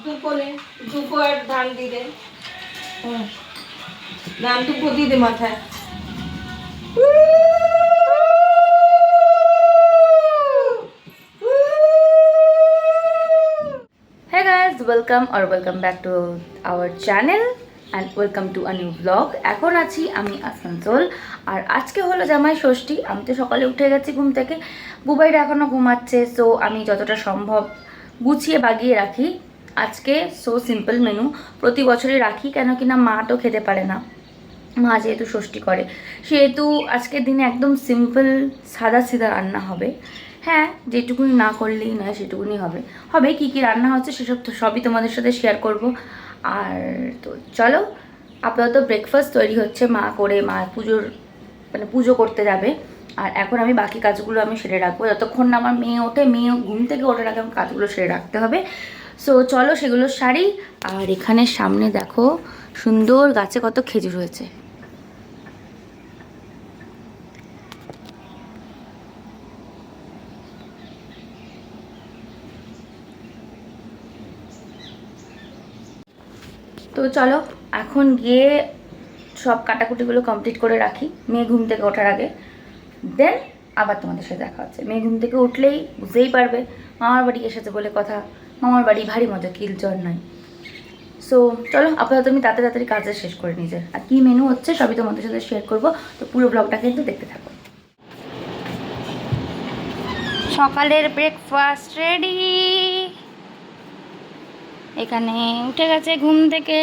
দুপুরে দুপুর আর ধান দিলে ধান দুপুর দিতে মাথায়। Hey guys, welcome or welcome back to our channel and welcome to a new vlog. এখন আছি আমি আসানসোল আর আজকে হলো জামাই ষষ্ঠী। আমি তো সকালে উঠে গেছি ঘুম থেকে, বুবাইরা এখনও ঘুমাচ্ছে, সো আমি যতটা সম্ভব গুছিয়ে বাগিয়ে রাখি। আজকে সো সিম্পল মেনু, প্রতি বছরই রাখি, কেন কিনা মা তো খেতে পারে না, মা যেহেতু ষষ্ঠী করে সেহেতু আজকের দিনে একদম সিম্পল সাদা সিধা রান্না হবে। হ্যাঁ, যেটুকুনি না করলেই নয় সেটুকুনি হবে। কী কী রান্না হচ্ছে সেসব তো সবই তোমাদের সাথে শেয়ার করব। আর তো চলো, আপাতত ব্রেকফাস্ট তৈরি হচ্ছে, মা পুজো করতে যাবে। আর এখন আমি বাকি কাজগুলো আমি সেরে রাখবো, যতক্ষণ না আমার মেয়ে ওঠে, মেয়ে ঘুম থেকে ওঠার আগে আমার কাজগুলো সেরে রাখতে হবে। সো চলো সেগুলো সারি। আর এখানে সামনে দেখো সুন্দর গাছে কত খেজুর হয়েছে। তো চলো এখন গিয়ে সব কাটাকুটিগুলো কমপ্লিট করে রাখি মেয়ে ঘুম থেকে ওঠার আগে, দেন আবার তোমাদের সাথে দেখা হচ্ছে। মেয়ে ঘুম থেকে উঠলেই বুঝতেই পারবে মামার বাড়ি এসেছে বলে কথা, মামার বাড়ি ভারী মজা, কিলচর নয়। সো চলো আপাতত আমি তাড়াতাড়ি কাজটা শেষ করে নিজের, আর কী মেনু হচ্ছে সবই তোমাদের সাথে শেয়ার করবো। তো পুরো ব্লগটা কিন্তু দেখতে থাকো। সকালের ব্রেকফাস্ট রেডি, এখানে উঠে গেছে ঘুম থেকে,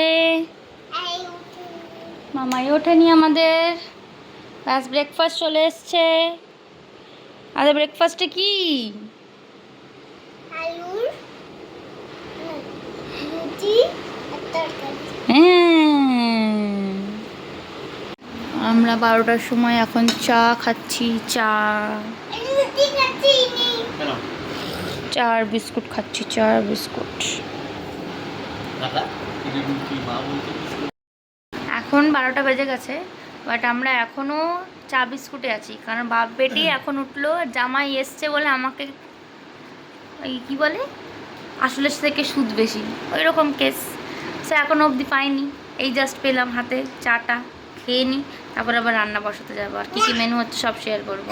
মামাই ওঠেনি আমাদের, ব্যাস ব্রেকফাস্ট চলে এসছে। আর ব্রেকফাস্টে কি? হ্যাঁ, আমরা 12টার সময় এখন চা খাচ্ছি, চা আর বিস্কুট খাচ্ছি, চা আর বিস্কুট। এখন 12টা বেজে গেছে, বাট আমরা এখনও চা বিস্কুটে আছি, কারণ বাপ বেটি এখন উঠলো, জামাই এসছে বলে আমাকে ওই কী বলে আসলে থেকে সুদ বেশি, ওই রকম কেস। সে এখনও অবধি পাইনি, এই জাস্ট পেলাম হাতে, চাটা খেয়ে নিই, তারপর আবার রান্না বসাতে যাবো। আর কী কী মেনু হচ্ছে সব শেয়ার করবো।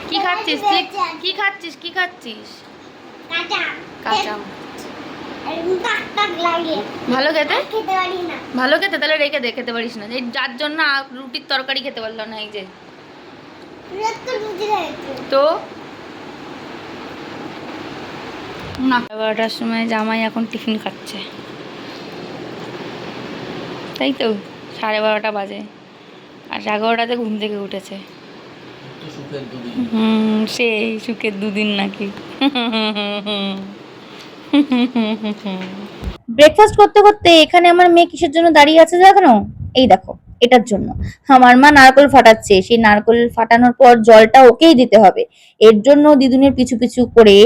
কী খাচ্ছিস তুই? কী খাচ্ছিস? কাঁচা ভালো খেতে, তাহলে রেখে দে, খেতে পারিস না, এই যার জন্য রুটির তরকারি খেতে পারলো না। এই যে তো না, 12টার সময় জামাই এখন টিফিন খাচ্ছে, তাই তো 12:30 বাজে, আর 11টাতে ঘুম থেকে উঠেছে। সেই সুখের দুদিন নাকি। ব্রেকফাস্ট করতে করতে এখানে আমার মেয়ে কিসের জন্য দাঁড়িয়ে আছে জানো? এই দেখো, এটার জন্য। আমার মা নারকেল ফাটাচ্ছে, সেই নারকেল ফাটানোর পর জলটা ওকেই দিতে হবে, এর জন্য দিদুনের পিছু পিছু করে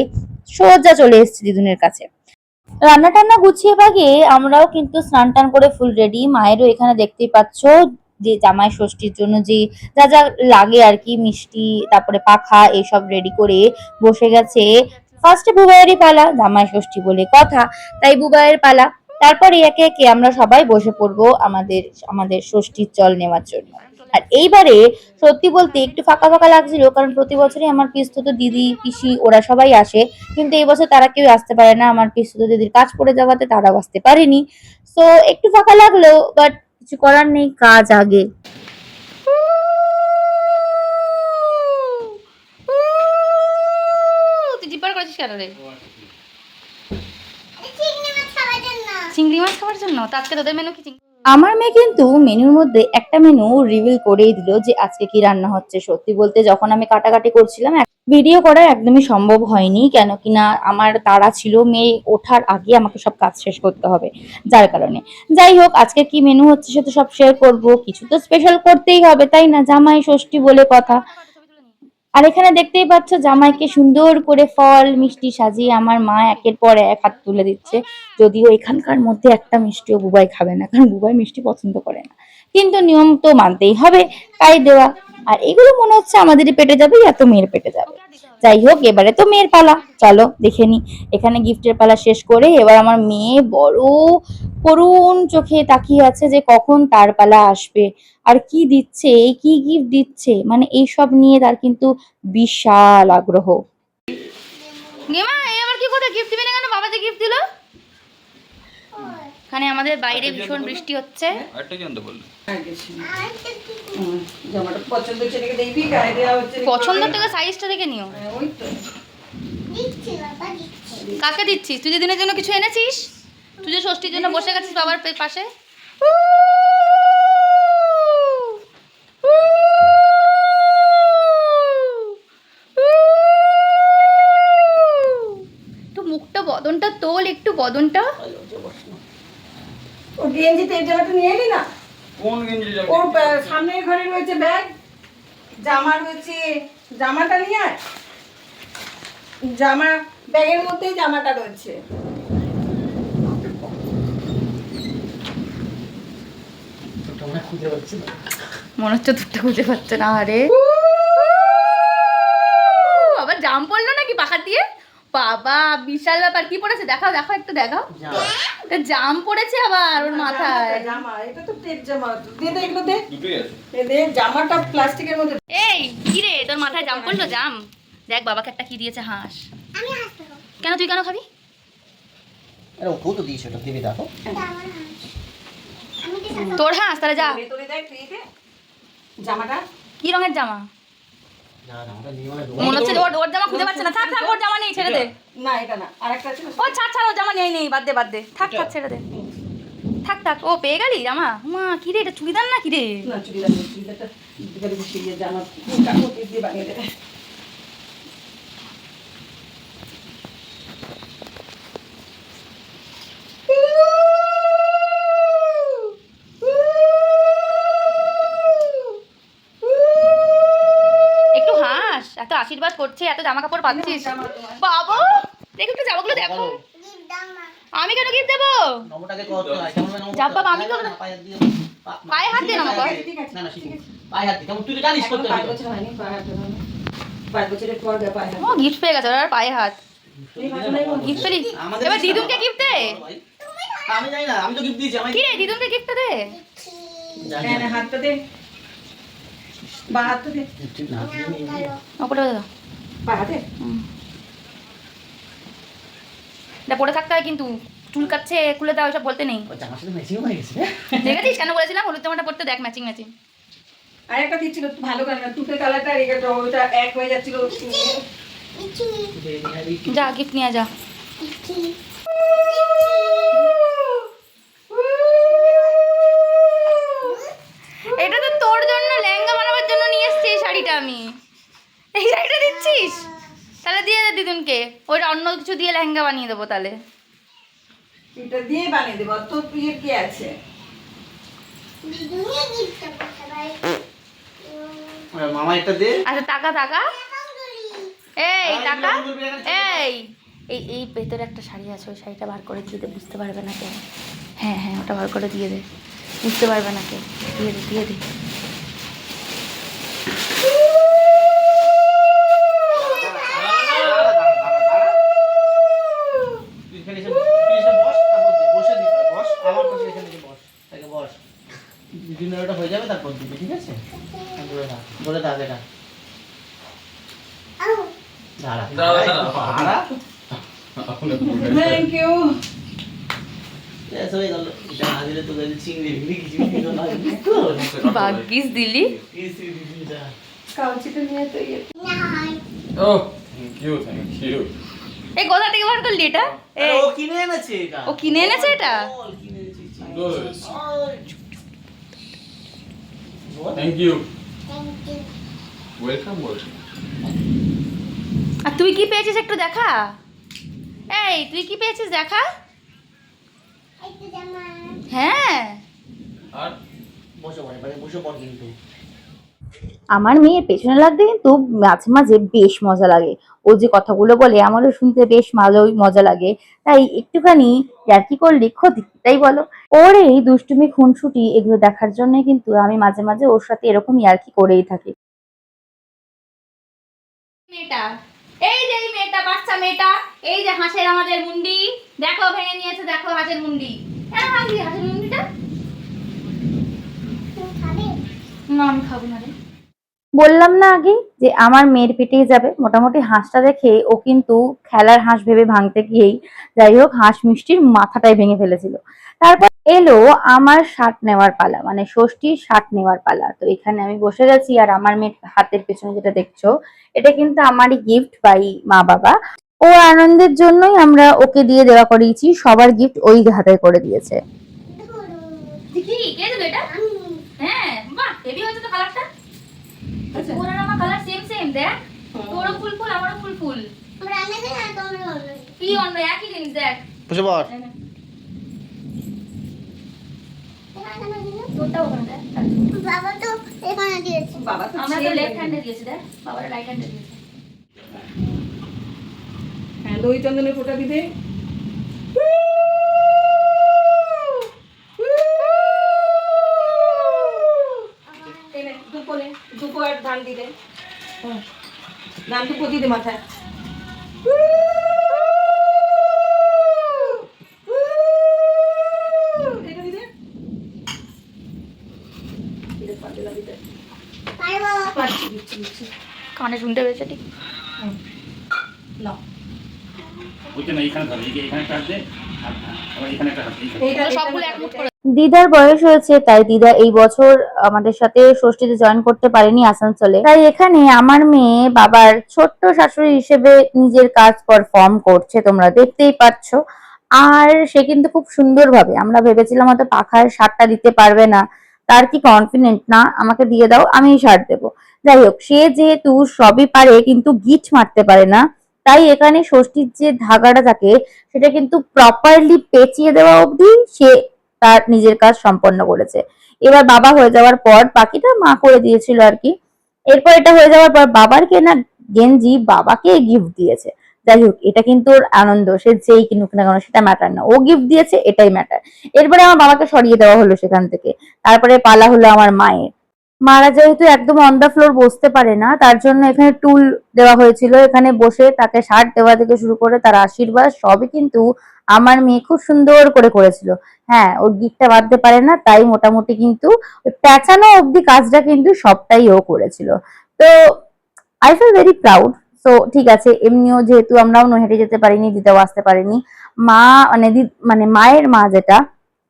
সোজা চলে এসেছে দিদুনের কাছে। রান্না টান্না গুছিয়ে বাগিয়ে আমরাও কিন্তু স্নান টান করে ফুল রেডি। মায়েরও এখানে দেখতেই পাচ্ছ যে জামাই ষষ্ঠীর জন্য যে যা যা লাগে আর কি, মিষ্টি তারপরে পাখা এসব রেডি করে বসে গেছে। ফার্স্টে বুবাইয়েরই পালা, জামাই ষষ্ঠী বলে কথা, তাই বুবাইয়ের পালা। তারপরে একে একে আমরা সবাই বসে পড়বো আমাদের আমাদের ষষ্ঠীর জল নেওয়ার জন্য। আর এইবারে সত্যি বলতে একটু ফাঁকা ফাঁকা লাগছিল, কারণ প্রতি বছরই আমার পিস্তত দিদি পিসি ওরা সবাই আসে, কিন্তু এই বছর তারা কেউ আসতে পারে না, আমার পিস্তত দিদির কাজ পড়ে যাওয়াতে তারাও আসতে পারেনি। সো একটু ফাঁকা লাগলো, বাট কিছু করার নেই, কাজ আগে। তুই জিপার করেছিস কেন রে? চিংড়ি মাছ খাওয়ার জন্য। তো আজকে তোদের মেনু কি? আমার মেয়ে কিন্তু মেনুর মধ্যে একটা মেনু রিভিল করেই দিল যে আজকে কি রান্না হচ্ছে। সত্যি বলতে যখন আমি কাটাকাটি করছিলাম, ভিডিও করা একদমই সম্ভব হয়নি, কেন কিনা আমার তাড়া ছিল, মেয়ে ওঠার আগে আমাকে সব কাজ শেষ করতে হবে, যার কারণে। যাই হোক, আজকে কি মেনু হচ্ছে সে তো সব শেয়ার করব, কিছু তো স্পেশাল করতেই হবে তাই না, জামাই ষষ্ঠী বলে কথা। আর এখানে দেখতেই পাচ্ছ জামাইকে সুন্দর করে ফল মিষ্টি সাজিয়ে আমার মা একের পর এক হাত তুলে দিচ্ছে। যদিও এখানকার মধ্যে একটা মিষ্টিও বুবাই খাবে না, কারণ বুবাই মিষ্টি পছন্দ করে না, কিন্তু নিয়ম তো মানতেই হবে, তাই দেওয়া। আর এগুলো মনে হচ্ছে আমাদেরই পেটে যাবে, এত মেয়ের পেটে যাবে। যাই হোক, এবারে তো মেয়ের পালা, চলো দেখে নি। এখানে গিফটের পালা শেষ করে এবার আমার মেয়ে বড় করুণ চোখে তাকিয়ে আছে যে কখন তার পালা আসবে, আর কি দিচ্ছে, কি গিফট দিচ্ছে, মানে এইসব নিয়ে তার কিন্তু বিশাল আগ্রহ। গেমা এই আবার কি কথা, গিফট দিবে না কেন? বাবা যে গিফট দিল। এখানে আমাদের বাইরে ভীষণ বৃষ্টি হচ্ছে। আরেকটা কি আনতে বললে? জামাটা পছন্দ হচ্ছে নাকি দেখবি, গায়ে দেওয়া হচ্ছে নাকি? পছন্দ থেকে সাইজটা দেখে নিও। হ্যাঁ, ওই তো। কাকে দিচ্ছিস? তুই যে দিনের জন্য কিছু এনেছিস? তুই যে ষষ্ঠীর জন্য বসে গেছিস বাবার পাশে। একটু মুখটা, বদনটা তোল একটু, বদনটা। ও গেঞ্জিতে এই জামাটা নিয়ে এলি না? কোন গেঞ্জি যাবে? ওর সামনের ঘরে রয়েছে ব্যাগ, জামা রয়েছে, জামাটা নিয়ে আয়। জামা ব্যাগের মধ্যেই জামাটা রয়েছে। মনে হচ্ছে দুধটা খুঁজে পাচ্ছে না। আরে আবার জাম পড়লো নাকি পাখার দিয়ে? বাবা বিশাল ব্যাপার। কি পড়েছে দেখাও, দেখাও একটু দেখাও। তা জাম পড়েছে আবার ওর মাথায়। জামা, এটা তো টেপ জামা। দে দে, এগুলো দে। দুটোই আছে। এ দে, জামাটা প্লাস্টিকের মধ্যে। এই কি রে, তোর মাথায় জাম পড়লো? জাম দেখ, বাবাকে একটা কি দিয়েছে, হাঁস। কেন, তুই কেন খাবি? আরে ও তো দিয়েছে, ওটা দিবি দেখো। তোর হাঁস, তাহলে যা। ভেতরে দেখ, তুই দে জামাটা। কি রঙের জামা? না না, ওটা নিয়ে মানে মনে হচ্ছে ওর ওর জামা খুঁজে পাচ্ছে না। থাক থাক, ওর জামা নেই, ছেড়ে দে। না এটা না, আরেকটা আছে না। ও ছাড় ছাড়, ওর জামা নেই নেই, বাদ দে বাদ দে, থাক থাক, ছেড়ে দে। থাক থাক, ও পেয়ে গেলি জামা? মা কি রে, এটা চুড়িদার না কি রে? না চুড়িদার নেই, চুড়িদারটা দিতে বসিয়ে জামা কাপড় দিয়ে বানিয়ে দেবে। একটু হাস, এত আশীর্বাদ করছে, এত জামা কাপড় পাচ্ছিস। জামা তোমার। বাবা দেখো একটু জামাগুলো দেখো। আমি কেন গিফট দেবো? নমটাকে করতে হয় কেমন নমটা? যা বাবা, আমি তো পায়ে দিয়ে পায়ে হাত দিয়ে নামাবো। ঠিক আছে, না না, ঠিক আছে। পায়ে হাত দিয়ে কেমন তুই তো জানিস এখন করতে 5 হয়। বছর হয়নি, পায়ে হাত দেবে না। 5 বছরের পর পায়ে হাত ও গিফট পেয়ে গেছে, ওর আর পায়ে হাত। দেবে। গিফট পেলি? আমাদের এবার দিদুনকে গিফট দে। আমি জানি না, আমি তো গিফট দিয়েছি। আমি কি রে, দিদুনকে গিফট দে। জানি হ্যাঁ, না। হাতটা দে, বা হাতটা দে, ঠিক না, ওপরে দাও। পা হাতে। এটা পড়ে থাকতে হয় কিন্তু, চুল কাটছে খুলে দাও, এসব বলতে নেই। ও জামার সাথে ম্যাচিং হয়ে গেছে। দেখেছিস কেন বলেছিলাম হলুদ জামাটা পড়তে? দেখ ম্যাচিং ম্যাচিং। আর একটা দিচ্ছিল ভালো করে না, তুতে কালারটা আর এটা ওটা এক হয়ে যাচ্ছিল। যা গিফট নিয়ে যা। এটা তো তোর জন্য লেহেঙ্গা বানাবার জন্য নিয়ে এসেছি এই শাড়িটা আমি। এই শাড়িটা দিচ্ছিস? তাহলে দিয়ে দে দিদুনকে, ওইটা অন্য কিছু দিয়ে লেহেঙ্গা বানিয়ে দেবো তাহলে। এটা দিয়ে বানিয়ে দেবো, তোর প্রিয় কি আছে? মামা এটা দে। আচ্ছা টাকা টাকা, এই টাকা, এই এই এই ভেতরে একটা শাড়ি আছে, ওই শাড়িটা বার করে দিয়ে দে, বুঝতে পারবে না কেউ। হ্যাঁ হ্যাঁ, ওটা বার করে দিয়ে দে, বুঝতে পারবে না কেউ। দিয়ে দে দিয়ে দে। হয়ে যাবে তারপর দিবি, ঠিক আছে? বলে দাও এটা। দাঁড়া দাঁড়া। Thank you. হয়ে গেল। এটা না দিলে তো চিংড়ি ভিড়ি কিছু দিল না। ভাগ্যিস দিলি। কাউচিটা নিয়ে তো ইয়ে। ও থ্যাংক ইউ থ্যাংক ইউ। এই কোথা থেকে বার করলি এটা? এই ও কিনে এনেছে এটা। ও কিনে এনেছে এটা? কিনে এনেছে। Thank you. Welcome welcome. আর তুই কি পেয়েছিস একটু দেখা। এই তুই কি পেয়েছিস দেখা। হ্যাঁ আর বসে পড়ে, মানে বসে পড় কিন্তু। আমার মেয়ের পেছনে লাগতে কিন্তু মাঝে মাঝে বেশ মজা লাগে। ও যে কথাগুলো বলে আমারও শুনতে বেশ ভালোই মজা লাগে। তাই একটুখানি ইয়ার্কি করলে ক্ষতি, তাই বলো? ওর এই দুষ্টুমি খুনসুটি এগুলো দেখার জন্য কিন্তু আমি মাঝে মাঝে ওর সাথে এরকম ইয়ার্কি করেই থাকি। মেয়েটা, এই যে এই মেয়েটা, বাচ্চা মেয়েটা, এই যে হাঁসের আমাদের মুন্ডি, দেখো ভেঙে নিয়েছে, দেখো হাঁসের মুন্ডি। কেন ভাঙলি হাঁসের মুন্ডিটা? না আমি খাবো না রে। বললাম না আগে যে আমার মেয়ের পেটেই যাবে। মোটামুটি হাঁসটা দেখে ও কিন্তু খেলার হাঁস ভেবে ভাঙতে গিয়েই যাই হোক হাঁস মিষ্টির মাথাটাই ভেঙে ফেলেছিল। তারপর এলো আমার শার্ট নেওয়ার পালা, মানে ষষ্ঠীর শার্ট নেওয়ার পালা। তো এখানে আমি বসে গেছি, আর আমার মেয়ের হাতের পেছনে যেটা দেখছো এটা কিন্তু আমারই গিফট বাই মা বাবা। ও আনন্দের জন্যই আমরা ওকে দিয়ে দেওয়া করিয়েছি, সবার গিফট ওই হাতে করে দিয়েছে। কি কে দেবে এটা? হ্যাঁ বাহ, হেভি হয়েছে তো কালারটা। আচ্ছা ওর আর আমার কালার সেম সেম, দেখ তোরও ফুল ফুল আমারও ফুল ফুল। আমরা আনে দেই না তোমরা অন্য কি অন্য একই জিনিস দেখ। বুঝে বল তোরটা ওখানে দেখ। বাবা তো এখানে দিয়েছে, বাবা তো আমরা তো লেফট হ্যান্ডে দিয়েছি, দেখ বাবার রাইট হ্যান্ডে দিয়েছে। হ্যাঁ দই চন্দনের ফোঁটা দিতে। দুপো আর ধান দিতে, ধান দুপো দিতে মাথায়। এটা দিতে কানে শুনতে পেয়েছে ঠিক না। দিদার বয়স হয়েছে, তাই দিদা এই বছর আমাদের সাথে ষষ্ঠীতে জয়েন করতে পারেনি আসানসোলে। তাই এখানে আমার মেয়ে বাবার ছোট্ট শাশুড়ি হিসেবে নিজের কাজ পারফর্ম করছে, তোমরা দেখতেই পাচ্ছ। আর সে কিন্তু খুব সুন্দরভাবে, আমরা ভেবেছিলাম হয়তো পাখার শার্টটা দিতে পারবে না, তার কি কনফিডেন্ট, না আমাকে দিয়ে দাও আমি শার্ট দেবো। যাই হোক, সে যেহেতু সবই পারে কিন্তু গিট মারতে পারে না, তাই এখানে ষষ্ঠীর যে ধাগাটা থাকে সেটা কিন্তু প্রপারলি পেঁচিয়ে দেওয়া অবধি সে তার নিজের কাজ সম্পন্ন করেছে। এবার বাবা হয়ে যাওয়ার পর বাকিটা মা করে দিয়েছিল আর কি। এরপর এটা হয়ে যাওয়ার পর বাবার কেনা গেঞ্জি বাবাকে গিফট দিয়েছে। যাই হোক, এটা কিন্তু ওর আনন্দ, সে যেই কিনুক না কেন সেটা ম্যাটার না, ও গিফট দিয়েছে এটাই ম্যাটার। এরপরে আমার বাবাকে সরিয়ে দেওয়া হলো সেখান থেকে। তারপরে পালা হলো আমার মায়ের। মারা যেহেতু একদম অন দা ফ্লোর বসতে পারে না, তার জন্য এখানে টুল দেওয়া হয়েছিল, এখানে বসে তাকে শার্ট দেওয়া থেকে শুরু করে তার আশীর্বাদ সবই কিন্তু আমার মেয়ে খুব সুন্দর করে করেছিল। হ্যাঁ, ওর গিকটা বাঁধতে পারে না, তাই মোটামুটি কিন্তু ওই পেঁচানো অব্দি কাজটা কিন্তু সবটাই ও করেছিল। তো আই ফিল ভেরি প্রাউড। তো ঠিক আছে, এমনিও যেহেতু আমরাও হেঁটে যেতে পারিনি, দিদাও আসতে পারেনি, মা মানে মায়ের মা যেটা,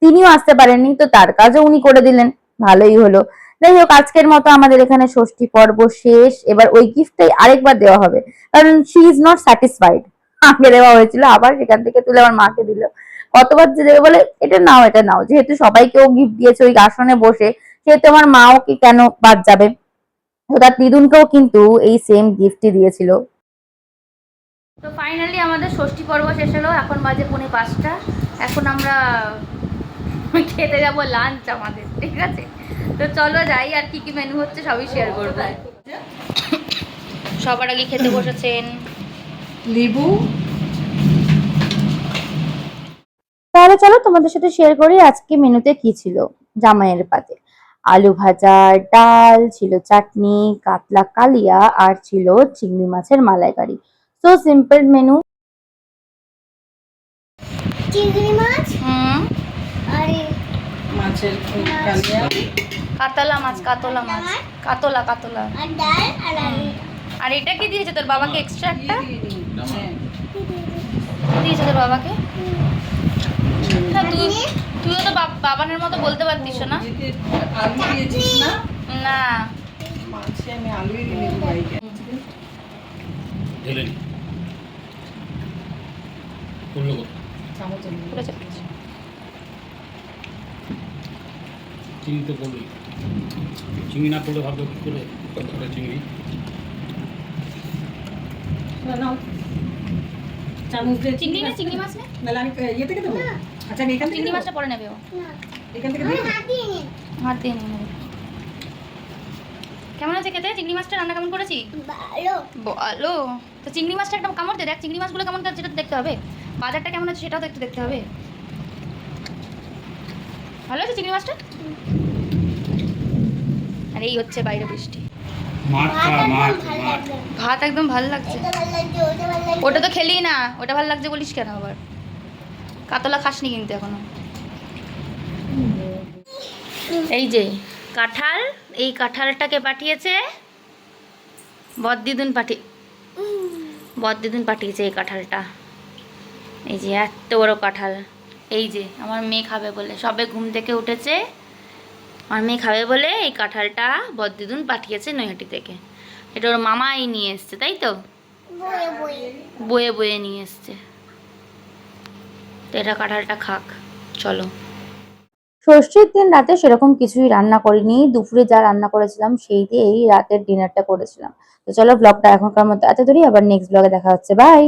তিনিও আসতে পারেননি, তো তার কাজও উনি করে দিলেন, ভালোই হলো। যাই হোক, আজকের মতো আমাদের এখানে ষষ্ঠী পর্ব শেষ। এবার ওই গিফটটাই আরেকবার দেওয়া হবে, কারণ শি ইজ নট স্যাটিসফাইড। আগে দেওয়া হয়েছিল, আবার সেখান থেকে তুলে আমার মাকে দিল। কতবার যে দেবে বলে এটা নাও এটা নাও, যেহেতু সবাইকেও গিফট দিয়েছে ওই আসনে বসে, সেহেতু আমার মাও কি কেন বাদ যাবে। তো তার দিদুনকেও কিন্তু এই সেম গিফটই দিয়েছিল। তো ফাইনালি আমাদের ষষ্ঠী পর্ব শেষ হলো, এখন বাজে 4:45। এখন আমরা খেতে যাবো লাঞ্চ আমাদের, ঠিক আছে? তো চলো যাই, আর কি কি মেনু হচ্ছে সবই শেয়ার করবো। সবার আগে খেতে বসেছেন লেবু। তাহলে চলো তোমাদের সাথে শেয়ার করি আজকে মেনুতে কি ছিল। জামাইয়ের পাতে আলু ভাজা, ডাল ছিল, চাটনি, কাতলা কালিয়া, আর ছিল চিংড়ি মাছের মালাইকারি। So simple menu. চিংড়ি মাছ আর মাছের কালিয়া, কাতলা মাছ, কাতলা মাছ, কাতলা কাতলা, আর ডাল আর আলু। আর এটা কি দিয়েছে তোর বাবাকে? এক্সট্রা একটা হ্যাঁ। দিয়েছে তোর বাবাকে? না তুইও তো বাবানের মতো বলতে পারতিস না। এতে আলু দিয়েছিস না? না মাছে আমি আলুই দিই বাইকে। ঢেলে নি করলো কত চামচ পুরো চিংড়ি তো করলোই, চিংড়ি না করলে ভাবলো কি করে কতটা চিংড়ি। নাও চামচ দিয়ে চিংড়ি না, চিংড়ি মাছ না, নাহলে আমি ইয়ে থেকে দেবো। আচ্ছা আমি এখান থেকে চিংড়ি দেবো? মাছটা পরে নেবে ও। এখান থেকে দিই? হাত দিয়ে নিন। হাত দিয়ে নিয়ে নেবে। কেমন আছে খেতে? চিংড়ি মাছটা রান্না কেমন করেছি? ভালো। বলো তো, চিংড়ি মাছটা একটা কামড় দে, দেখ চিংড়ি মাছগুলো কেমন আছে সেটা দেখতে হবে, বাজারটা কেমন আছে সেটাও তো একটু দেখতে হবে। ভালো আছে চিংড়ি মাছটা? আর এই হচ্ছে বাইরে বৃষ্টি। মাছ খা, ভাত মাছ, একদম ভালো মাছ। লাগবে। ভাত একদম ভালো লাগছে। এটা ভালো লাগছে, ওটা ভালো লাগছে। ওটা তো খেলি না, ওটা ভালো লাগছে বলিস কেন আবার? কাতলা খাসনি কিন্তু এখনো। এই যে কাঁঠাল, এই কাঁঠালটাকে পাঠিয়েছে বদ্দিদুন বদ্দিদুন পাঠিয়েছে এই কাঁঠালটা। এই যে এত বড় কাঁঠাল, এই যে আমার মেয়ে খাবে বলে, সবে ঘুম থেকে উঠেছে, আমার মেয়ে খাবে বলে এই কাঁঠালটা বদ্দিদুন পাঠিয়েছে নৈহাটি থেকে। এটা ওর মামাই নিয়ে এসছে, তাই তো? বয়ে বয়ে। বয়ে বয়ে নিয়ে এসছে। তো এটা কাঁঠালটা খাক। চলো। ষষ্ঠীর দিন রাতে সেরকম কিছুই রান্না করিনি, দুপুরে যা রান্না করেছিলাম সেই দিয়ে এই রাতের ডিনারটা করেছিলাম। তো চলো ব্লগটা এখনকার মতো এত দূরই, আবার নেক্সট ব্লগে দেখা হচ্ছে, বাই।